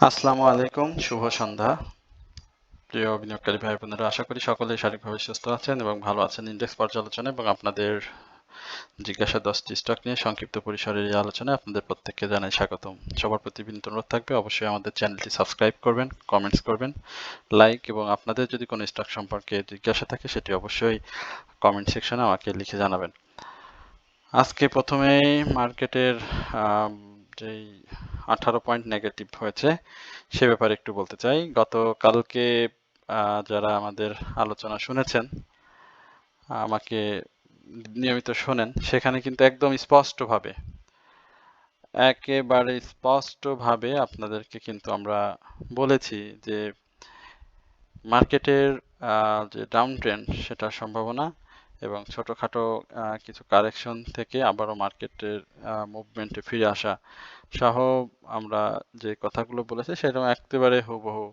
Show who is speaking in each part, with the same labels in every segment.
Speaker 1: আসসালামু আলাইকুম, শুভ সন্ধ্যা। প্রিয় বিনিয়োগকারী ভাই বোনেরা, আশা করি সকলেই শারীরিকভাবে সুস্থ আছেন এবং ভালো আছেন। ইন্ডেক্স পর্যালোচনা এবং আপনাদের জিজ্ঞাসা 10টি স্টক নিয়ে সংক্ষিপ্ত পরিসরের এই আলোচনায় আপনাদের প্রত্যেককে জানাই স্বাগতম। সবার প্রতি বিনীত অনুরোধ থাকবে, অবশ্যই আমাদের চ্যানেলটি সাবস্ক্রাইব করবেন, কমেন্টস করবেন, লাইক, এবং আপনাদের যদি কোনো স্টক সম্পর্কে জিজ্ঞাসা থাকে সেটি অবশ্যই কমেন্ট সেকশনে আমাকে লিখে জানাবেন। আজকে প্রথমেই মার্কেটের যেই 18 পয়েন্ট নেগেটিভ হয়েছে সে ব্যাপারে একটু বলতে চাই। গতকালকে যারা আমাদের আলোচনা শুনেছেন, আমাকে নিয়মিত শোনেন, সেখানে কিন্তু একদম স্পষ্টভাবে, একেবারে স্পষ্টভাবে আপনাদেরকে কিন্তু আমরা বলেছি যে মার্কেটের যে ডাউন ট্রেন্ড সেটার সম্ভাবনা এবং ছোটখাটো কিছু কারেকশন থেকে আবারও মার্কেটের মুভমেন্টে ফিরে আসা সহ আমরা যে কথাগুলো বলেছি সেরকম একেবারে হুবহু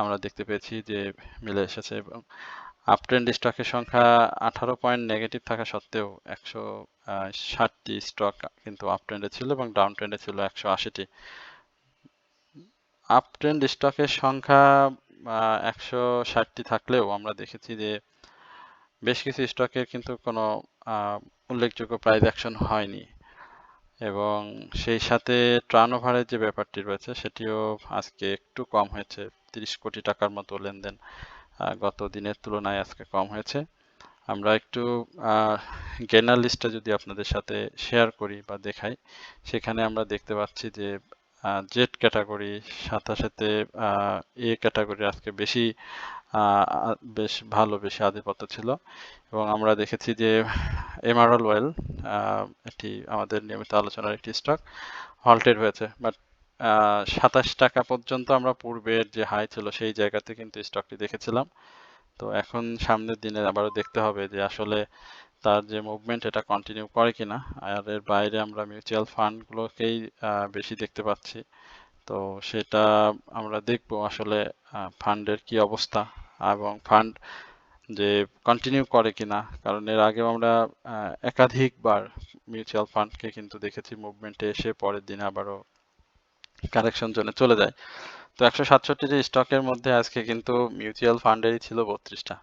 Speaker 1: আমরা দেখতে পেয়েছি যে মিলে এসেছে। এবং আপট্রেন্ড স্টকের সংখ্যা 18 পয়েন্ট নেগেটিভ থাকা সত্ত্বেও 160টি স্টক কিন্তু আপট্রেন্ডে ছিল এবং ডাউন ট্রেন্ডে ছিল 180টি। আপট্রেন্ড স্টকের সংখ্যা 160টি থাকলেও আমরা দেখেছি যে বেশ কিছু স্টকের কিন্তু কোনো উল্লেখযোগ্য প্রাইস অ্যাকশন হয়নি এবং সেই সাথে টার্নওভারের যে ব্যাপারটি রয়েছে সেটিও আজকে একটু কম হয়েছে। 30 কোটি টাকার মতো লেনদেন গত দিনের তুলনায় আজকে কম হয়েছে। আমরা একটু গেনার লিস্টটা যদি আপনাদের সাথে শেয়ার করি বা দেখাই, সেখানে আমরা দেখতে পাচ্ছি যে জেড ক্যাটাগরি সাথে সাথে এ ক্যাটাগরি আজকে বেশ ভালো, বেশি আধিপত্য ছিল। এবং আমরা দেখেছি যে এমারাল ওয়েল, এটি আমাদের নিয়মিত আলোচনার একটি স্টক, হল্টেড হয়েছে, বাট 27 টাকা পর্যন্ত আমরা পূর্বের যে হাই ছিল সেই জায়গাতে কিন্তু স্টকটি দেখেছিলাম। তো এখন সামনের দিনে আবারও দেখতে হবে যে আসলে তার যে মুভমেন্ট এটা কন্টিনিউ করে কিনা। আর এর বাইরে আমরা মিউচুয়াল ফান্ডগুলোকেই বেশি দেখতে পাচ্ছি। তো সেটা আমরা দেখব আসলে ফান্ডের কি অবস্থা এবং ফান্ড যে কন্টিনিউ করে কিনা, কারণ এর আগেও আমরা একাধিকবার মিউচুয়াল ফান্ডকে কিন্তু দেখেছি মুভমেন্টে এসে পরের দিন আবারও কারেকশন জোনে চলে যায়। তো 167টি স্টকের মধ্যে আজকে কিন্তু মিউচুয়াল ফান্ডেরই ছিল 32টা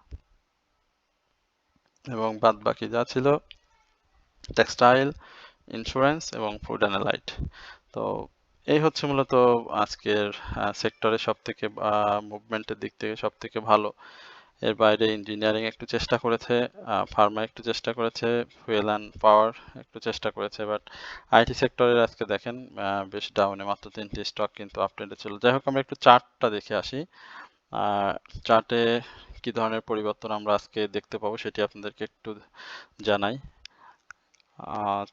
Speaker 1: এবং বাদ বাকি যা ছিল টেক্সটাইল, ইন্স্যুরেন্স এবং ফুড অ্যান্ড অ্যালাইড। তো এই হচ্ছে মূলত আজকের সেক্টরের সব থেকে মুভমেন্টের দিক থেকে সব থেকে ভালো। এর বাইরে ইঞ্জিনিয়ারিং একটু চেষ্টা করেছে, ফার্মা একটু চেষ্টা করেছে, ফুয়েল অ্যান্ড পাওয়ার একটু চেষ্টা করেছে, বাট আইটি সেক্টরের আজকে দেখেন বেশ ডাউনে, মাত্র 3টি স্টক কিন্তু আপট্রেন্ডে ছিল। যাই হোক, আমরা একটু চার্টটা দেখে আসি। চার্টে কি ধরনের পরিবর্তন আমরা আজকে দেখতে পাবো সেটি আপনাদেরকে একটু জানাই।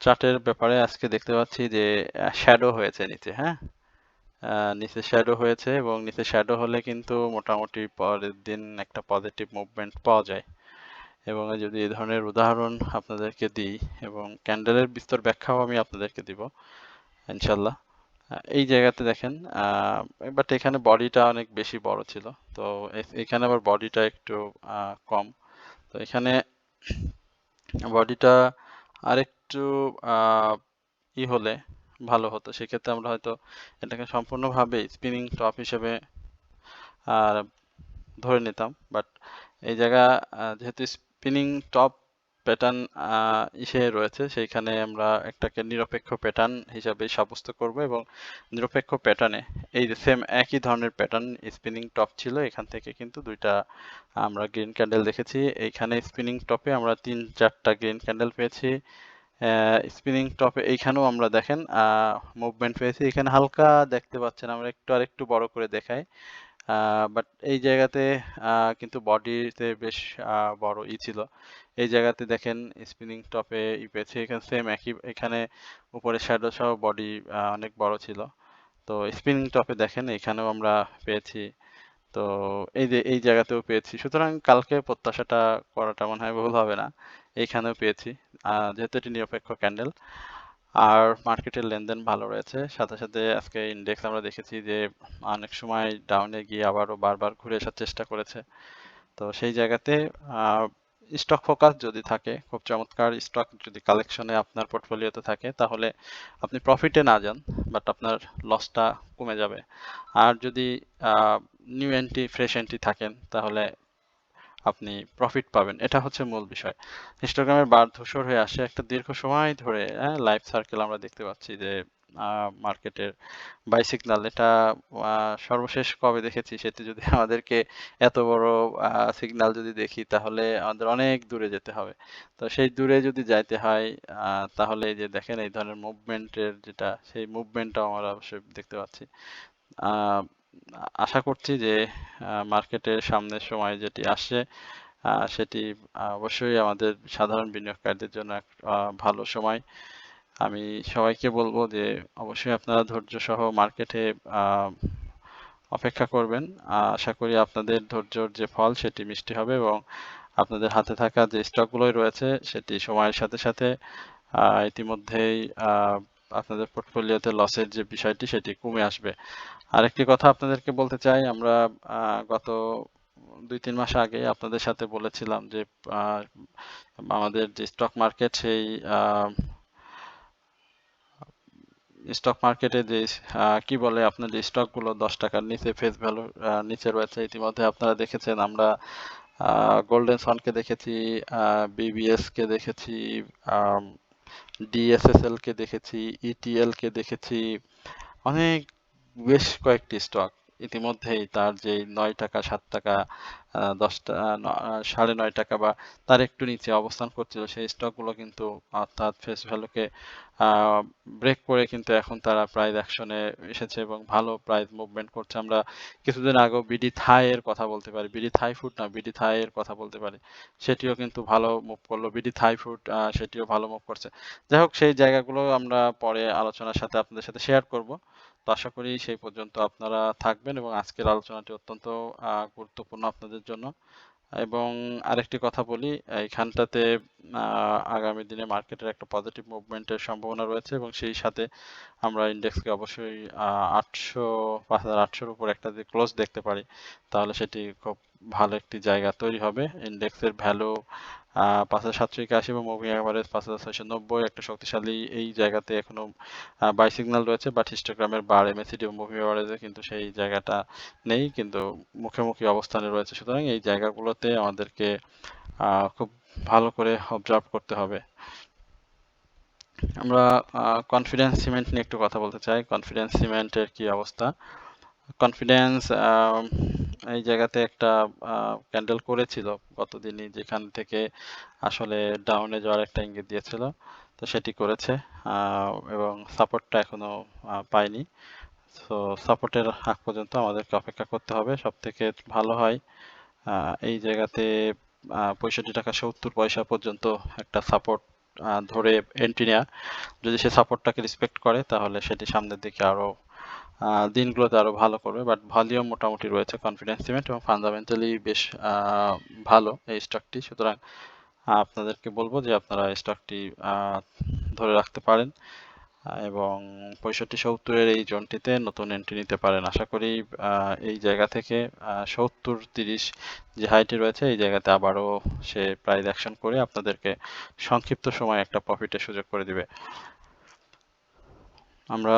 Speaker 1: চার্টের ব্যাপারে আজকে দেখতে পাচ্ছি যে শ্যাডো হয়েছে নিচে, হ্যাঁ, নিচে শ্যাডো হয়েছে এবং নিচে শ্যাডো হলে কিন্তু মোটামুটি পরের দিন একটা পজিটিভ মুভমেন্ট পাওয়া যায়। এবং যদি এই ধরনের উদাহরণ আপনাদেরকে দিই এবং ক্যান্ডেলের বিস্তর ব্যাখ্যাও আমি আপনাদেরকে দিব ইনশাল্লাহ। এই জায়গাতে দেখেন, বাট এখানে বডিটা অনেক বেশি বড় ছিল, তো এখানে আবার বডিটা একটু কম। তো এখানে বডিটা আরেকটু হলে ভালো হতো, সেক্ষেত্রে আমরা হয়তো এটাকে সম্পূর্ণভাবে স্পিনিং টপ হিসেবে ধরে নিতাম। বাট এই জায়গা যেহেতু স্পিনিং টপ প্যাটার্ন রয়েছে, সেইখানে আমরা একটাকে নিরপেক্ষ প্যাটার্ন হিসাবে সাব্যস্ত করব এবং নিরপেক্ষ প্যাটার্নে এই যে সেম একই ধরনের প্যাটার্ন স্পিনিং টপ ছিল, এখান থেকে কিন্তু দুইটা আমরা গ্রিন ক্যান্ডেল দেখেছি। এইখানে স্পিনিং টপে আমরা 3-4টা গ্রিন ক্যান্ডেল পেয়েছি। স্পিনিং টপে এইখানেও আমরা দেখেন মুভমেন্ট পেয়েছি। এখানে হালকা দেখতে পাচ্ছেন, আমরা আরেকটু বড় করে দেখাই, বাট এই জায়গাতে কিন্তু বডিতে বেশ বড় ছিল। এই জায়গাতে দেখেন স্পিনিং টপে পেয়েছি, এখানে সেম একই, এখানে উপরে শ্যাডো সহ বডি অনেক বড় ছিল। তো স্পিনিং টপে দেখেন এখানেও আমরা পেয়েছি, তো এই যে এই জায়গাতেও পেয়েছি। সুতরাং কালকে প্রত্যাশাটা করাটা মনে হয় ভুল হবে না, এইখানেও পেয়েছি যেহেতু এটি নিরপেক্ষ ক্যান্ডেল। আর মার্কেটের লেনদেন ভালো রয়েছে। সাথে সাথে আজকে ইন্ডেক্স আমরা দেখেছি যে অনেক সময় ডাউনে গিয়ে আবারও বারবার ঘুরে আসার চেষ্টা করেছে। তো সেই জায়গাতে স্টক ফোকাস যদি থাকে, খুব চমৎকার স্টক যদি কালেকশনে আপনার পোর্টফোলিওতে থাকে, তাহলে আপনি প্রফিটে না যান, বাট আপনার লসটা কমে যাবে। আর যদি নিউ এন্ট্রি, ফ্রেশ এন্ট্রি থাকেন, তাহলে আপনি প্রফিট পাবেন। এটা হচ্ছে মূল বিষয়। হিস্টোগ্রামের বার ধূসর হয়ে আসে একটা দীর্ঘ সময় ধরে, লাইফ সার্কেল আমরা দেখতে পাচ্ছি যে মার্কেটের বাই সিগন্যাল, এটা সর্বশেষ কবে দেখেছি সেটি যদি আমাদেরকে এত বড় সিগন্যাল যদি দেখি, তাহলে আমাদের অনেক দূরে যেতে হবে। তো সেই দূরে যদি যাইতে হয়, তাহলে এই যে দেখেন এই ধরনের মুভমেন্টের যেটা, সেই মুভমেন্টটাও আমরা অবশ্যই দেখতে পাচ্ছি। আহ, আশা করছি যে মার্কেটের সামনের সময় যেটি আসছে, সেটি অবশ্যই আমাদের সাধারণ বিনিয়োগকারীদের জন্য এক ভালো সময়। আমি সবাইকে বলবো যে অবশ্যই আপনারা ধৈর্য সহ মার্কেটে অপেক্ষা করবেন। আশা করি আপনাদের ধৈর্যর যে ফল সেটি মিষ্টি হবে, এবং আপনাদের হাতে থাকা যে স্টকগুলোই রয়েছে সেটি সময়ের সাথে সাথে ইতিমধ্যেই আপনাদের পোর্টফোলিওতে লসের যে বিষয়টি সেটি কমে আসবে। আরেকটি কথা আপনাদেরকে বলতে চাই, আমরা গত 2-3 মাস আগে আপনাদের সাথে বলেছিলাম যে আমাদের যে স্টক মার্কেট, সেই স্টক মার্কেটে যে কি বলে আপনার যে স্টকগুলো 10 টাকার নিচে ফেস ভ্যালু নিচে রয়েছে, ইতিমধ্যে আপনারা দেখেছেন। আমরা গোল্ডেন সনকে দেখেছি, বিবিএস কে দেখেছি, ডিএসএসএল কে দেখেছি, ইটিএল কে দেখেছি, অনেক বেশ কয়েকটি স্টক ইতিমধ্যেই তার যে 9 টাকা, 7 টাকা, 10 9.5 টাকা বা তার একটু নিচে অবস্থান করছিল, সেই স্টকগুলো কিন্তু অর্থাৎ ফেস ভ্যালুকে ব্রেক করে কিন্তু এখন তারা প্রাইস অ্যাকশনে এসেছে এবং ভালো প্রাইস মুভমেন্ট করছে। আমরা কিছুদিন আগেও বিডি থাই এর কথা বলতে পারি, বিডি থাই ফুড না, বিডি থাই এর কথা বলতে পারি, সেটিও কিন্তু ভালো মুভ করলো। বিডি থাই ফুড সেটিও ভালো মুভ করছে। যাই হোক, সেই জায়গাগুলো আমরা পরে আলোচনার সাথে আপনাদের সাথে শেয়ার করব। তো আশা করি সেই পর্যন্ত আপনারা থাকবেন, এবং আজকের আলোচনাটি অত্যন্ত গুরুত্বপূর্ণ আপনাদের জন্য। এবং আরেকটি কথা বলি, এইখানটাতে আগামী দিনে মার্কেটের একটা পজিটিভ মুভমেন্টের সম্ভাবনা রয়েছে, এবং সেই সাথে আমরা ইন্ডেক্সকে অবশ্যই 5,800-র উপর একটা যদি ক্লোজ দেখতে পারি, তাহলে সেটি খুব ভালো একটি জায়গা তৈরি হবে। ইন্ডেক্সের ভ্যালু 5,781 এবং মুভিং অ্যাভারেজ 5,690, একটা শক্তিশালী এই জায়গাতে এখনো বাই সিগন্যাল রয়েছে, বাট হিস্টোগ্রামের বার, এমএসিডি এবং মুভিং অ্যাভারেজে কিন্তু সেই জায়গাটা নেই, কিন্তু মুখোমুখি অবস্থানে রয়েছে। সুতরাং এই জায়গাগুলোতে আমাদেরকে খুব ভালো করে অবজার্ভ করতে হবে। আমরা কনফিডেন্স সিমেন্ট নিয়ে একটু কথা বলতে চাই। কনফিডেন্স সিমেন্টের কি অবস্থা? কনফিডেন্স এই জায়গাতে একটা ক্যান্ডেল করেছিল গতদিনই, যেখান থেকে আসলে ডাউনে যাওয়ার একটা ইঙ্গিত দিয়েছিল, তো সেটি করেছে এবং সাপোর্টটা এখনো পায়নি। তো সাপোর্টের আগ পর্যন্ত আমাদেরকে অপেক্ষা করতে হবে। সব থেকে ভালো হয় এই জায়গাতে 65 টাকা 70 পয়সা পর্যন্ত একটা সাপোর্ট ধরে এন্ট্রি নেওয়া। যদি সে সাপোর্টটাকে রেসপেক্ট করে, তাহলে সেটি সামনের দিকে আরো দিনগুলোতে আরো ভালো করবে। বাট ভলিউম মোটামুটি রয়েছে কনফিডেন্স সিমেন্ট, এবং ফান্ডামেন্টালি বেশ ভালো এই স্টকটি। সুতরাং আপনাদেরকে বলবো যে আপনারা স্টকটি ধরে রাখতে পারেন, এবং 65-70-এর এই জোনটিতে নতুন এন্ট্রি নিতে পারেন। আশা করি এই জায়গা থেকে 70-30 যে হাইটি রয়েছে, এই জায়গাতে আবারও সে প্রাইস অ্যাকশন করে আপনাদেরকে সংক্ষিপ্ত সময় একটা প্রফিটের সুযোগ করে দিবে। আমরা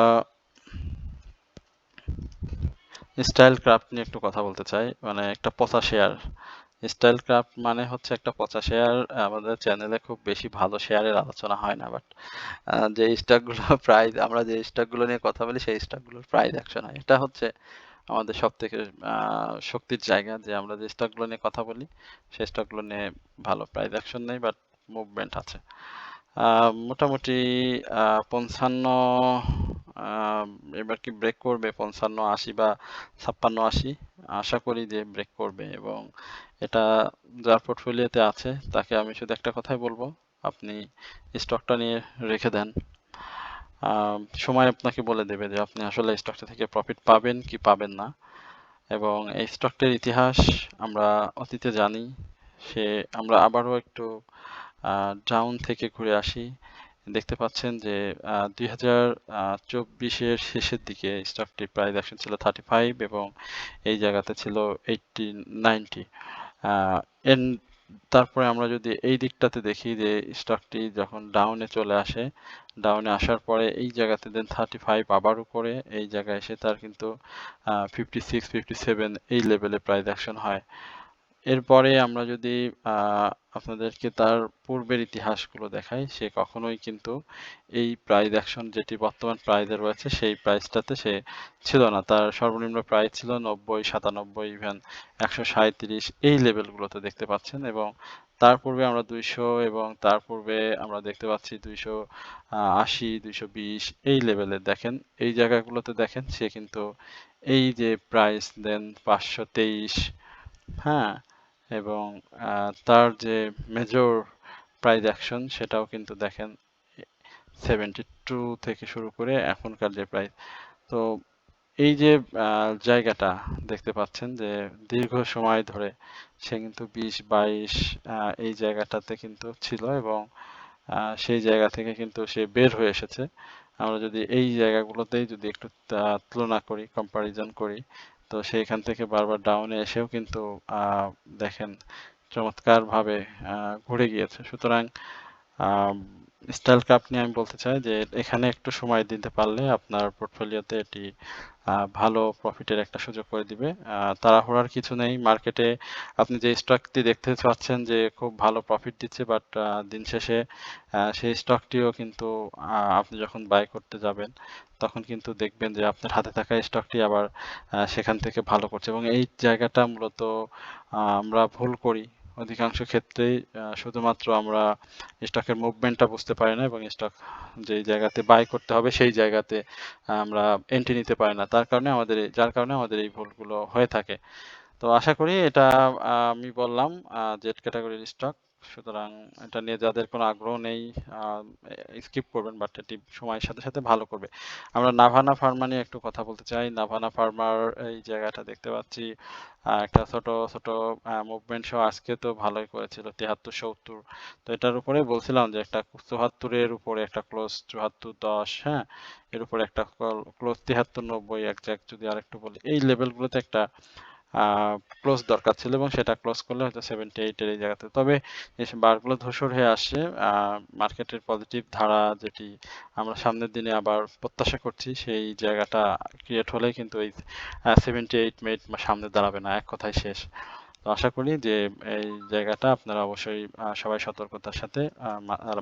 Speaker 1: স্টাইল ক্রাফট নিয়ে একটু কথা বলতে চাই, মানে একটা পচা শেয়ার। স্টাইল ক্রাফট মানে হচ্ছে একটা পচা শেয়ার। আমাদের চ্যানেলে খুব বেশি ভালো শেয়ারের আলোচনা হয় না, বাট যে স্টকগুলো প্রাইস, আমরা যে স্টকগুলো নিয়ে কথা বলি, সেই স্টকগুলোর প্রাইস অ্যাকশন হয়। এটা হচ্ছে আমাদের সব থেকে শক্তির জায়গা, যে আমরা যে স্টকগুলো নিয়ে কথা বলি, সেই স্টকগুলো নিয়ে ভালো প্রাইস অ্যাকশন নেই, বাট মুভমেন্ট আছে। মোটামুটি 55, এবার কি ব্রেক করবে 55-80 বা 56-80? আশা করি যে ব্রেক করবে, এবং এটা যার পোর্টফোলিওতে আছে তাকে আমি শুধু একটা কথাই বলবো, আপনি স্টকটা নিয়ে রেখে দেন। সময় আপনাকে বলে দেবে যে আপনি আসলে স্টকটা থেকে প্রফিট পাবেন কি পাবেন না। এবং এই স্টকটির ইতিহাস আমরা অতীতে জানি। আমরা আবারও একটু ডাউন থেকে ঘুরে আসি। দেখতে পাচ্ছেন যে 2024-এর শেষের দিকে স্টকটির প্রাইস অ্যাকশন ছিল 35, এবং এই জায়গাতে ছিল 80-90। এর তারপরে আমরা যদি এই দিকটাতে দেখি যে স্টকটি যখন ডাউনে চলে আসে, ডাউনে আসার পরে এই জায়গাতে দেন 35 আবার উপরে এই জায়গায় এসে তার কিন্তু 56 57 এই লেভেলে প্রাইস অ্যাকশন হয়। এরপরে আমরা যদি আপনাদেরকে তার পূর্বের ইতিহাসগুলো দেখাই, সে কখনোই কিন্তু এই প্রাইস অ্যাকশন যেটি বর্তমান প্রাইসে রয়েছে সেই প্রাইসটাতে সে ছিল না। তার সর্বনিম্ন প্রাইস ছিল 90, 97, ইভেন 137 এই লেভেলগুলোতে দেখতে পাচ্ছেন, এবং তার পূর্বে আমরা 200 এবং তার পূর্বে আমরা দেখতে পাচ্ছি 280, 220 এই লেভেলে দেখেন। এই জায়গাগুলোতে দেখেন সে কিন্তু এই যে প্রাইস দেন 523, হ্যাঁ, এবং তার যে মেজর প্রাইস অ্যাকশন সেটাও কিন্তু দেখেন 72 থেকে শুরু করে এখনকার যে প্রাইস। তো এই যে জায়গাটা দেখতে পাচ্ছেন যে দীর্ঘ সময় ধরে সে কিন্তু 20-22 এই জায়গাটাতে কিন্তু ছিল, এবং সেই জায়গা থেকে কিন্তু সে বের হয়ে এসেছে। আমরা যদি এই জায়গাগুলোতেই যদি একটু তুলনা করি, কম্পারিজন করি, তো সেইখান থেকে বারবার ডাউনে এসেও কিন্তু দেখেন চমৎকারভাবে ঘুরে গিয়েছে। সুতরাং স্টাইল কাপ নিয়ে আমি বলতে চাই যে এখানে একটু সময় দিতে পারলে আপনার পোর্টফোলিওতে এটি ভালো প্রফিটের একটা সুযোগ করে দিবে। তাড়াহুড়ার কিছু নেই মার্কেটে। আপনি যে স্টকটি দেখতে পাচ্ছেন যে খুব ভালো প্রফিট দিচ্ছে, বাট দিন শেষে সেই স্টকটিও কিন্তু আপনি যখন বাই করতে যাবেন তখন কিন্তু দেখবেন যে আপনার হাতে থাকা স্টকটি আবার সেখান থেকে ভালো করছে, এবং এই জায়গাটা মূলত আমরা ভুল করি অধিকাংশ ক্ষেত্রেই। শুধুমাত্র আমরা স্টকের মুভমেন্টটা বুঝতে পারি না, এবং স্টক যেই জায়গাতে বাই করতে হবে সেই জায়গাতে আমরা এন্ট্রি নিতে পারি না। যার কারণে আমাদের এই ভুলগুলো হয়ে থাকে। তো আশা করি এটা আমি বললাম জেড ক্যাটাগরির স্টক। সুতরাং এটা নিয়ে যাদের কোনো আগ্রহ নেই স্কিপ করবেন, বাট এটি সময়ের সাথে সাথে ভালো করবে। আমরা নাভানা ফার্মা নিয়ে একটু কথা বলতে চাই। নাভানা ফার্মার এই জায়গাটা দেখতে পাচ্ছি একটা ছোট ছোট মুভমেন্ট সহ আজকে তো ভালোই করেছিল 73-70। তো এটার উপরে বলছিলাম যে একটা 74-এর উপরে একটা ক্লোজ 74-10, হ্যাঁ, এর উপরে একটা ক্লোজ 73-90, একজ্যাক্ট যদি আরেকটু বলি এই লেভেলগুলোতে একটা ক্লোজ দরকার ছিল, এবং সেটা ক্লোজ করলে হয়তো 78 এর এই জায়গাতে। তবে এসব বারগুলো ধূসর হয়ে আসছে, মার্কেটের পজিটিভ ধারা যেটি আমরা সামনের দিনে আবার প্রত্যাশা করছি সেই জায়গাটা ক্রিয়েট হলেই কিন্তু এই 78 মিনিট সামনে দাঁড়াবে না, এক কথায় শেষ। তো আশা করি যে এই জায়গাটা আপনারা অবশ্যই সবাই সতর্কতার সাথে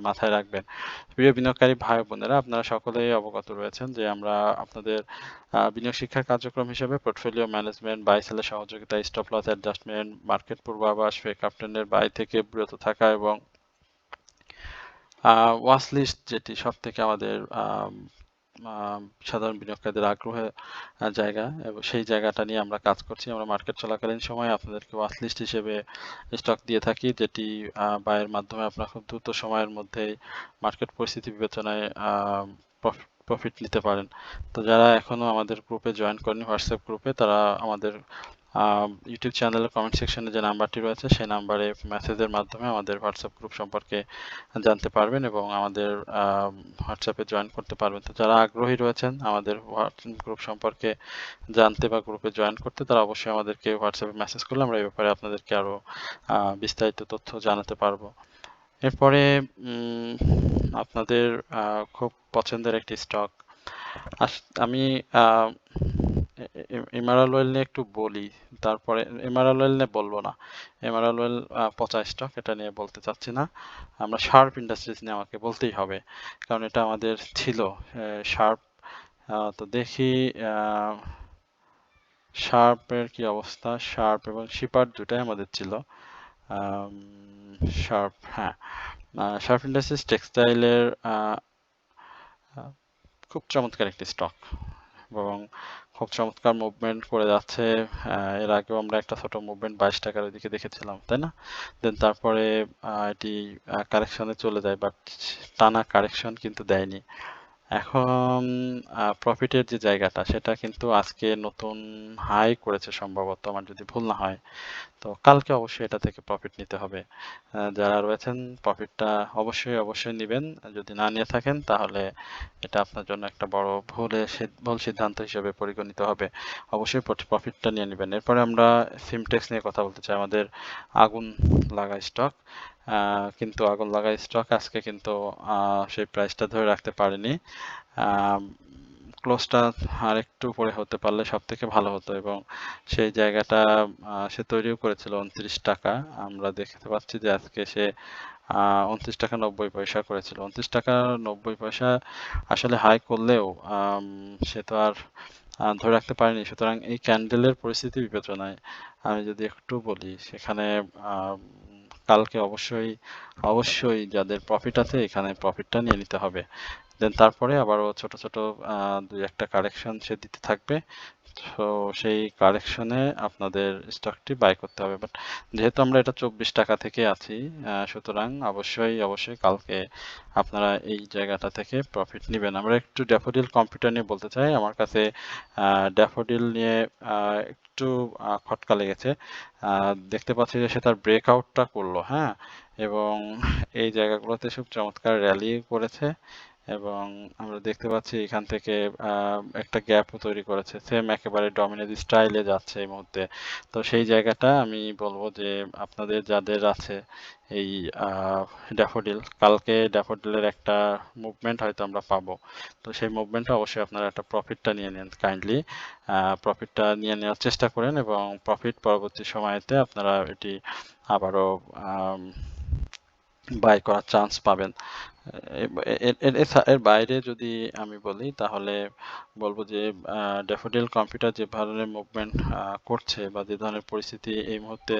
Speaker 1: মাথায় রাখবেন। প্রিয় বিনিয়োগকারী ভাই বোনেরা, আপনারা সকলেই অবগত রয়েছেন যে আমরা আপনাদের বিনিয়োগ শিক্ষার কার্যক্রম হিসেবে পোর্টফোলিও ম্যানেজমেন্ট, বাই সেলের সহযোগিতা, স্টপ লস অ্যাডজাস্টমেন্ট, মার্কেট পূর্বাভাস, ফেক আপট্রেন্ডের বাই থেকে বিরত থাকা, এবং ওয়াচ লিস্ট যেটি সব থেকে আমাদের সাধারণ বিনিয়োগকারীদের আগ্রহের জায়গা, এবং সেই জায়গাটা নিয়ে আমরা কাজ করছি। আমরা মার্কেট চলাকালীন সময়ে আপনাদেরকে ওয়াচ লিস্ট হিসেবে স্টক দিয়ে থাকি, যেটি বাইয়ের মাধ্যমে আপনারা খুব দ্রুত সময়ের মধ্যেই মার্কেট পরিস্থিতি বিবেচনায় প্রফিট নিতে পারেন। তো যারা এখনো আমাদের গ্রুপে জয়েন করেনি, হোয়াটসঅ্যাপ গ্রুপে, তারা আমাদের ইউটিউব চ্যানেলের কমেন্ট সেকশনে যে নাম্বারটি রয়েছে সেই নাম্বারে মেসেজের মাধ্যমে আমাদের হোয়াটসঅ্যাপ গ্রুপ সম্পর্কে জানতে পারবেন, এবং আমাদের হোয়াটসঅ্যাপে জয়েন করতে পারবেন। তো যারা আগ্রহী রয়েছেন আমাদের গ্রুপ সম্পর্কে জানতে বা গ্রুপে জয়েন করতে, তারা অবশ্যই আমাদেরকে হোয়াটসঅ্যাপে মেসেজ করলে আমরা এই ব্যাপারে আপনাদেরকে আরো বিস্তারিত তথ্য জানাতে পারবো। এরপরে আপনাদের খুব পছন্দের একটি স্টক, আমি এমারাল্ড ওয়েল নিয়ে একটু বলি, তারপরে এমারাল্ড ওয়েল নিয়ে বলবো না। এমারাল্ড ওয়েল পচা স্টক, এটা নিয়ে বলতে চাচ্ছি না। আমরা শার্প ইন্ডাস্ট্রিজ নিয়ে আমাকে বলতেই হবে, কারণ এটা আমাদের ছিল শার্প। তো দেখি শার্পের কি অবস্থা। শার্প এবং শিপার দুটাই আমাদের ছিল। শার্প, হ্যাঁ, শার্প ইন্ডাস্ট্রিজ টেক্সটাইলের খুব চমৎকার একটি স্টক, এবং খুব চমৎকার মুভমেন্ট করে যাচ্ছে। এর আগেও আমরা একটা ছোট মুভমেন্ট 22 টাকার ওইদিকে দেখেছিলাম, তাই না? দেন তারপরে এটি কারেকশনে চলে যায়, বাট টানা কারেকশন কিন্তু দেয়নি। এখন প্রফিটের যে জায়গাটা সেটা কিন্তু আজকে নতুন হাই করেছে সম্ভবত, আমার যদি ভুল না হয়। তো কালকে অবশ্যই এটা থেকে প্রফিট নিতে হবে। যারা রয়েছেন প্রফিটটা অবশ্যই নিবেন। যদি না নিয়ে থাকেন তাহলে এটা আপনার জন্য একটা বড় ভুল সিদ্ধান্ত হিসেবে পরিগণিত হবে। অবশ্যই প্রফিটটা নিয়ে নিবেন। এরপরে আমরা সিমটেক্স নিয়ে কথা বলতে চাই, আমাদের আগুন লাগা স্টক। কিন্তু আগুন লাগা স্টক আজকে কিন্তু সেই প্রাইসটা ধরে রাখতে পারেনি। ক্লোজটা আর একটু উপরে হতে পারলে সব থেকে ভালো হতো, এবং সেই জায়গাটা সে তৈরিও করেছিল 29 টাকা। আমরা দেখতে পাচ্ছি যে আজকে সে 29 টাকা 90 পয়সা করেছিল। 29 টাকা 90 পয়সা আসলে হাই করলেও সে তো আর ধরে রাখতে পারেনি। সুতরাং এই ক্যান্ডেলের পরিস্থিতি বিবেচনায় আমি যদি একটু বলি, সেখানে কালকে অবশ্যই যাদের প্রফিট আছে এখানে প্রফিটটা নিয়ে নিতে হবে। দেন তারপরে আবারও ছোট ছোট দুই একটা কারেকশন সে দিতে থাকবে। তো সেই কারেকশনে আপনাদের স্টকটি বাই করতে হবে। বাট যেহেতু আমরা এটা 24 টাকা থেকে আছি, সুতরাং অবশ্যই কালকে আপনারা এই জায়গাটা থেকে প্রফিট নেবেন। আমরা একটু ড্যাফোডিল কম্পিউটার নিয়ে বলতে চাই। আমার কাছে ড্যাফোডিল নিয়ে একটু খটকা লেগেছে। দেখতে পাচ্ছি যে সে তার ব্রেকআউটটা করলো, হ্যাঁ, এবং এই জায়গাগুলোতে খুব চমৎকার র্যালি করেছে, এবং আমরা দেখতে পাচ্ছি এখান থেকে একটা গ্যাপও তৈরি করেছে, সেম একেবারে ডমিনেজ স্টাইলে যাচ্ছে এই মুহূর্তে। তো সেই জায়গাটা আমি বলবো যে আপনাদের যাদের আছে এই ড্যাফোডিল, কালকে ড্যাফোডিলের একটা মুভমেন্ট হয়তো আমরা পাবো। তো সেই মুভমেন্টটা অবশ্যই আপনারা একটা প্রফিটটা নিয়ে নেন, কাইন্ডলি প্রফিটটা নিয়ে নেওয়ার চেষ্টা করেন, এবং প্রফিট পরবর্তী সময়তে আপনারা এটি আবারও বাই করার চান্স পাবেন। এর বাইরে যদি আমি বলি তাহলে বলবো যে ড্যাফোডিল কম্পিউটার যে ধরনের মুভমেন্ট করছে বা যে ধরনের পরিস্থিতি এই মুহূর্তে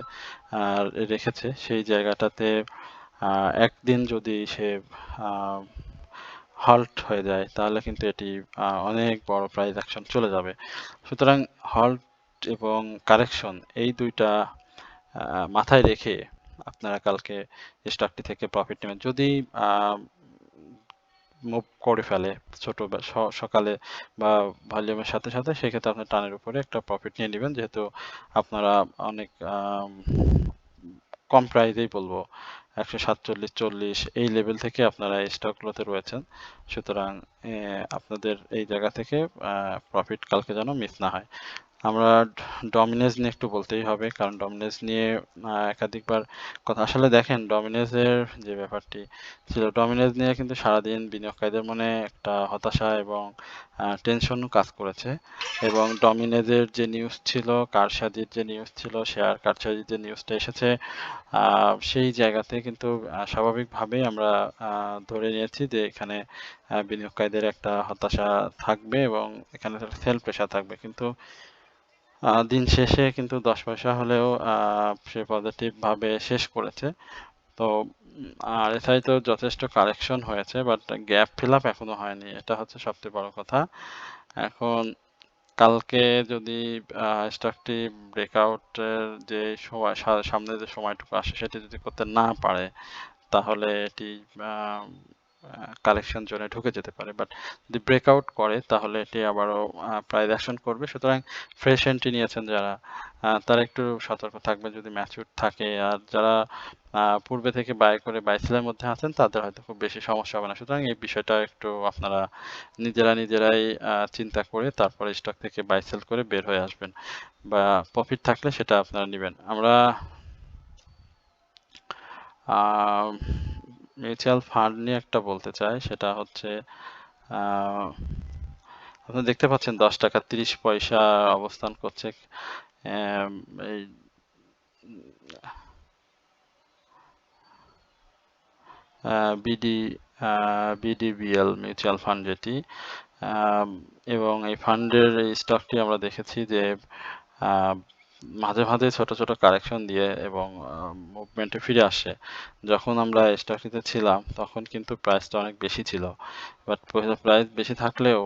Speaker 1: রেখেছে, সেই জায়গাটাতে একদিন যদি সে হল্ট হয়ে যায় তাহলে কিন্তু এটি অনেক বড় প্রাইস অ্যাকশন চলে যাবে। সুতরাং হল্ট এবং কারেকশন এই দুইটা মাথায় রেখে আপনারা কালকে স্টকটি থেকে প্রফিট নেবেন। যদি মুভ করে ফেলে সকালে বা ভলিউমের সাথে সেক্ষেত্রে আপনার টানের উপরে একটা প্রফিট নিয়ে নেবেন, যেহেতু আপনারা অনেক কম প্রাইসেই বলবো 147-40 এই লেভেল থেকে আপনারা এই স্টকগুলোতে রয়েছেন। সুতরাং আপনাদের এই জায়গা থেকে প্রফিট কালকে যেন মিস না হয়। আমরা ডমিনেজ নিয়ে একটু বলতেই হবে, কারণ ডমিনেজ নিয়ে একাধিকবার কথা, আসলে দেখেন ডমিনেজের যে ব্যাপারটি ছিল, ডমিনেজ নিয়ে কিন্তু সারাদিন বিনিয়োগকারীদের মনে একটা হতাশা এবং টেনশনও কাজ করেছে, এবং ডমিনেজের যে নিউজ ছিল, কারসাজির যে নিউজ ছিল, শেয়ার কারসাজির যে নিউজটা এসেছে, সেই জায়গাতে কিন্তু স্বাভাবিকভাবেই আমরা ধরে নিয়েছি যে এখানে বিনিয়োগকারীদের একটা হতাশা থাকবে এবং এখানে সেল প্রেশার থাকবে, কিন্তু দিন শেষে কিন্তু 10 পয়সা হলেও সে পজিটিভ ভাবে শেষ করেছে। তো RSI তো যথেষ্ট কারেকশন হয়েছে, বাট গ্যাপ ফিল আপ এখনো হয়নি, এটা হচ্ছে সবচেয়ে বড় কথা। এখন কালকে যদি স্টকটি ব্রেকআউটের যে সময় সামনে যে সময়টুকু আসে সেটি যদি করতে না পারে তাহলে এটি কালেকশন জোনে ঢুকে যেতে পারে, বাট যদি ব্রেকআউট করে তাহলে এটি আবারও প্রাইস অ্যাকশন করবে। সুতরাং ফ্রেশ এন্ট্রি নিয়েছেন যারা, তারা একটু সতর্ক থাকবে যদি ম্যাচিউর থাকে, আর যারা পূর্বে থেকে বাই করে বাই সেলের মধ্যে আছেন তাদের হয়তো খুব বেশি সমস্যা হবে না। সুতরাং এই বিষয়টা একটু আপনারা নিজেরাই চিন্তা করে তারপরে স্টক থেকে বাই সেল করে বের হয়ে আসবেন, বা প্রফিট থাকলে সেটা আপনারা নেবেন। আমরা মিউচুয়াল ফান্ড নিয়ে একটা বলতে চাই, সেটা হচ্ছে আপনি দেখতে পাচ্ছেন 10 টাকা 30 পয়সা অবস্থান করছে এই বিডি বিডিবিএল মিউচুয়াল ফান্ড যেটি, এবং এই ফান্ডের এই স্টকটি আমরা দেখেছি যে মাঝে ছোট কারেকশন দিয়ে এবং মুভমেন্টে ফিরে আসে। যখন আমরা স্টকটিতে ছিলাম তখন কিন্তু প্রাইসটা অনেক বেশি ছিল, বাট প্রাইস বেশি থাকলেও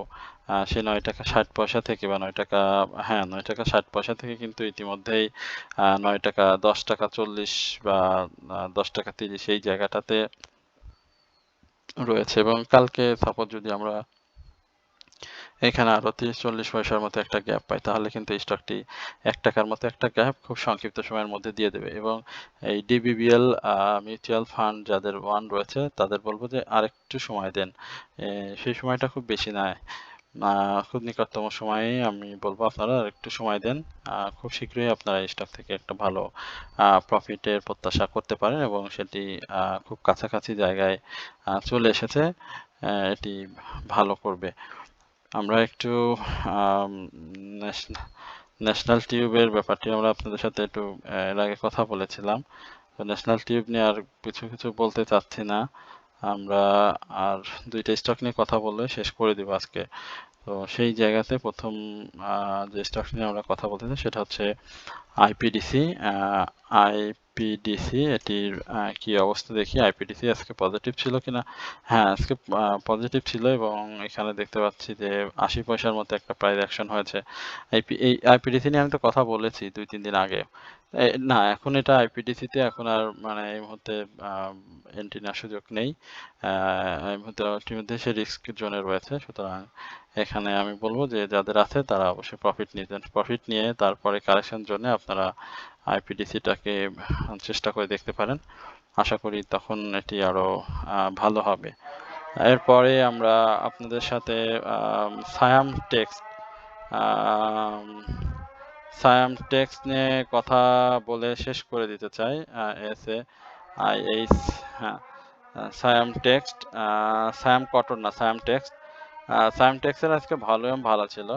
Speaker 1: সে 9 টাকা 60 পয়সা থেকে বা 9 টাকা, হ্যাঁ 9 টাকা 60 পয়সা থেকে কিন্তু ইতিমধ্যেই 9 টাকা 10 টাকা 40 বা 10 টাকা 30 এই জায়গাটাতে রয়েছে, এবং কালকে সাপোজ যদি আমরা এখানে আরো 30-40 পয়সার মতো একটা গ্যাপ পাই, তাহলে কিন্তু এই স্টকটি ৳1 মতো একটা গ্যাপ খুব সংক্ষিপ্ত সময়ের মধ্যে দিয়ে দেবে। এবং এই ডিবিবিএল মিউচুয়াল ফান্ড যাদের ওয়ান রয়েছে তাদের বলবো যে আরেকটু সময় দেন। সেই সময়টা খুব বেশি নয়, খুব নিকটতম সময়েই আমি বলবো আপনারা আরেকটু সময় দেন। খুব শীঘ্রই আপনারা এই স্টক থেকে একটা ভালো প্রফিটের প্রত্যাশা করতে পারেন এবং সেটি খুব কাছাকাছি জায়গায় চলে এসেছে। এটি ভালো করবে। আমরা একটু আম ন্যাশনাল টিউবের ব্যাপারটি আমরা আপনাদের সাথে একটু এর আগে কথা বলেছিলাম। তো ন্যাশনাল টিউব নিয়ে আর কিছু বলতে চাচ্ছি না। আমরা আর ২ টা স্টক নিয়ে কথা বলে শেষ করে দিব আজকে। তো সেই জায়গাতে ১ম যে স্টক নিয়ে আমরা কথা বলতে চাই সেটা হচ্ছে আইপিডিসি। আইপিডিসি এটির কি অবস্থা দেখি। আইপিডিসি আজকে পজিটিভ ছিল কিনা। হ্যাঁ, আজকে পজিটিভ ছিল এবং এখানে দেখতে পাচ্ছি যে ৮০ পয়সার মতো একটা প্রাইস অ্যাকশন হয়েছে। এই আইপিডিসি নিয়ে আমি তো কথা বলেছি ২-৩ দিন আগে। না, এখন এটা আইপিডিসিতে এখন আর মানে এই মুহূর্তে এন্ট্রি নেওয়ার সুযোগ নেই। এই মুহূর্তে ইতিমধ্যে সে রিস্ক জোনে রয়েছে। সুতরাং এখানে আমি বলব যে যাদের আছে তারা অবশ্যই প্রফিট নিতেন। প্রফিট নিয়ে তারপরে কারেকশন জোনে আপনারা আইপিডিসিটাকে চেষ্টা করে দেখতে পারেন। আশা করি তখন এটি আরো ভালো হবে। এরপরে আমরা আপনাদের সাথে সায়াম টেক্সট আম সায়াম টেক্সট নিয়ে কথা বলে শেষ করে দিতে চাই। SAIH, হ্যাঁ, সায়াম টেক্সট, সায়াম কটন না, সায়াম টেক্সট। সায়াম টেক্সটের আজকে ভলিউম ভালো ছিল।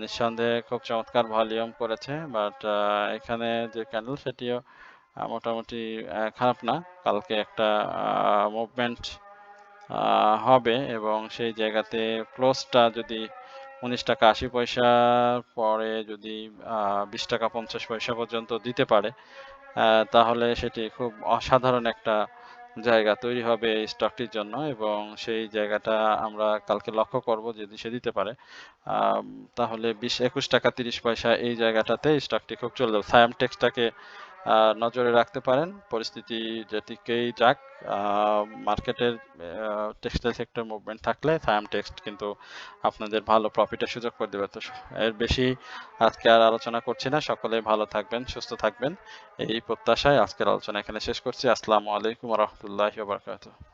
Speaker 1: নিঃসন্দেহে খুব চমৎকার ভলিউম করেছে, বাট এখানে যে ক্যান্ডেল সেটিও মোটামুটি খারাপ না। কালকে একটা মুভমেন্ট হবে এবং সেই জায়গাতে ক্লোজটা যদি 19 টাকা 80 পয়সার পরে যদি 20 টাকা 50 পয়সা পর্যন্ত দিতে পারে, তাহলে সেটি খুব অসাধারণ একটা জায়গা তৈরি হবে এই স্টকটির জন্য এবং সেই জায়গাটা আমরা কালকে লক্ষ্য করব যদি সে দিতে পারে। তাহলে 21 টাকা 30 পয়সা এই জায়গাটাতে স্টকটি খুব চলে যাবে। সায়াম টেক্সটাকে নজরে রাখতে পারেন। পরিস্থিতি যেদিকেই যাক, মার্কেটের টেক্সটাইল সেক্টর মুভমেন্ট থাকলে সায়াম টেক্সট কিন্তু আপনাদের ভালো প্রফিটের সুযোগ করে দেবে। তো এর বেশি আজকে আর আলোচনা করছি না। সকলে ভালো থাকবেন, সুস্থ থাকবেন এই প্রত্যাশায় আজকের আলোচনা এখানে শেষ করছি। আসসালামু আলাইকুম ওয়া রাহমাতুল্লাহি ওয়া বারাকাতুহু।